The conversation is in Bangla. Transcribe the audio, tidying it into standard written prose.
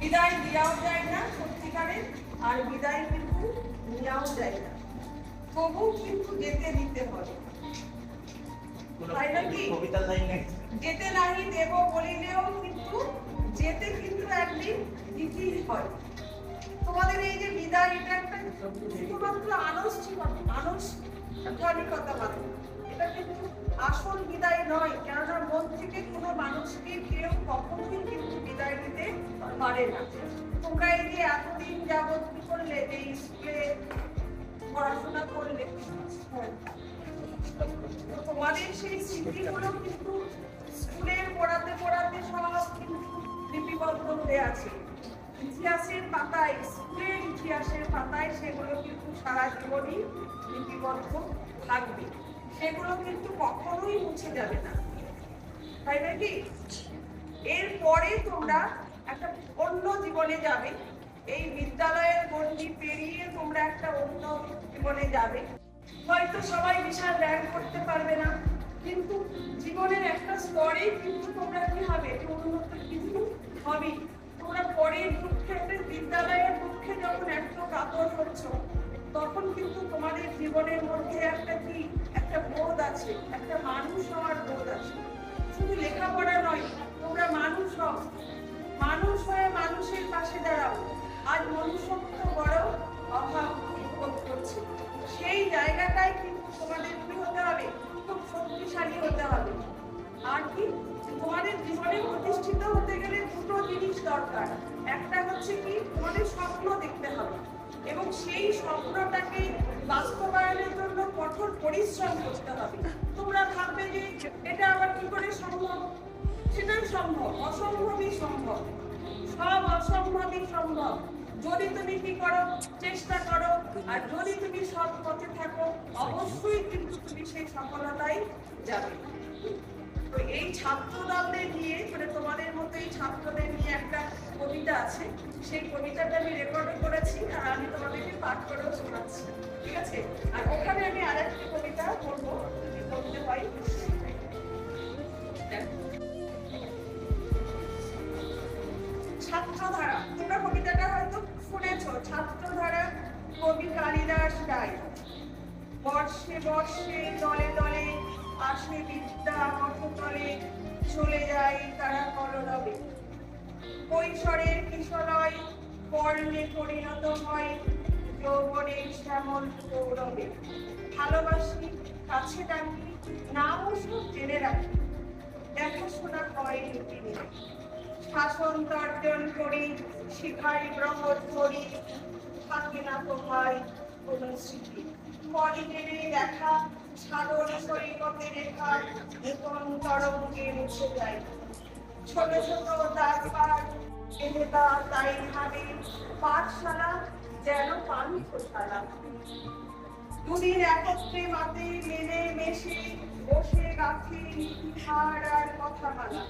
বিদায় দেওয়াও যায় না সত্যিকারের, আর বিদায় কিন্তু নেওয়াও যায় না, তবু কিন্তু যেতে দিতে হবে, তাই নাকি? যেতে নাহি দেব বলিলেও কিন্তু যেতে কিন্তু একদিন দিতেই হয়। তোমাদের এই যে বিদায়, এটা একটা শুধুমাত্র আনুষ্ঠানিকতা মাত্র, এটা কিন্তু আসল বিদায় নয়। কেননা মন থেকে কোনো মানুষকে কেউ কখনোই কিন্তু বিদায় দিতে পারে না। তোমরা এই যে এতদিন যাবত কি করলে, যে স্কুলে পড়াশোনা করলে, তোমাদের সেই স্মৃতিগুলো কিন্তু স্কুলের পড়াতে পড়াতে সব কিন্তু লিপিবদ্ধ হয়ে আছে ইতিহাসের পাতায়, স্কুলের ইতিহাসের পাতায়। সেগুলো কিন্তু সারা জীবনই লিপিবদ্ধ থাকবে, সেগুলো কিন্তু কখনোই মুছে যাবে না, তাই নাকি? এরপরে তোমরা একটা অন্য জীবনে যাবে, এই বিদ্যালয়ের গণ্ডি পেরিয়ে তোমরা একটা অন্য জীবনে যাবে। হয়তো সবাই বিশাল র্যাঙ্ক করতে পারবে না, কিন্তু জীবনের একটা স্তরে কিন্তু তোমরা কি হবে, উন্নত কিন্তু হবে। তোমরা পরের দুঃখে, বিদ্যালয়ের দুঃখে যখন এত কাতর হচ্ছ, তখন কিন্তু তোমাদের জীবনের মধ্যে একটা বোধ আছে, একটা মানুষ হওয়ার বোধ আছে। শুধু লেখাপড়া নয়, তোমরা মানুষ হও, মানুষ হয়ে মানুষের পাশে দাঁড়াও। আজ মনুষ্যত্ব বড় অভাব বোধ করছে, সেই জায়গাটায় কিন্তু তোমাদের কি হতে হবে, খুব শক্তিশালী হতে হবে। আর কি, তোমাদের জীবনে প্রতিষ্ঠিত হতে গেলে দুটো জিনিস দরকার। একটা হচ্ছে কি, তোমাদের স্বপ্ন দেখতে হবে এবং সেই স্বপ্নটাকে বাস্তবায়নের জন্য কঠোর পরিশ্রম করতে হবে। তোমরা ভাববে যে এটা আবার কি করে সম্ভব, সেটাই সম্ভব, অসম্ভবই সম্ভব, সব অসম্ভবই সম্ভব যদি তুমি কি করো, চেষ্টা করো। আর যদি তুমি সৎ পথে থাকো, অবশ্যই কিন্তু তুমি সেই সফলতায় যাবে। তো এই ছাত্রদলদের নিয়ে, মানে তোমাদের মতো এই ছাত্রদের নিয়ে একটা কবিতা আছে, সেই কবিতাটা আমি রেকর্ড করেছি আর আমি তোমাদেরকে পাঠ করেও শোনাচ্ছি, ঠিক আছে? আর ওখানে আমি আরেকটি কবিতা পড়বো, যদি পড়তে পাই। ছাত্রধারা, তোমরা কবিতাটা হয়তো শুনেছো। ছাত্রধারা, কবি কালিদাস রায়। বর্ষে বর্ষে দলে দলে আসে বিদ্যা মঠতলে, চলে যায় তারা কলরবে। কৈশোরের কিশোরয় কর্ণে পরিণত হয় যৌবনের শ্যামল গৌরবে। ভালোবাসি, কাছে ডাকি, নামও সব জেনে রাখি, দেখাশোনা হয় রুটিনে। শাসন তর্জন করি, শিখাই ব্রহ্মত করি, থাকে না তোমায় কোন স্মৃতি। কলিজেনে দেখা সাগর সৈকতে রেখা, নূতন তরঙ্গে মুছে যায়। ছোট ছোট দাগপার এলেতা তাই ভাবে, পাঠশালা যেন পান্থশালা। দুদিন একত্রে মাতে মেলে মেশে বসে গাছে ইতিহার আর কথামালা।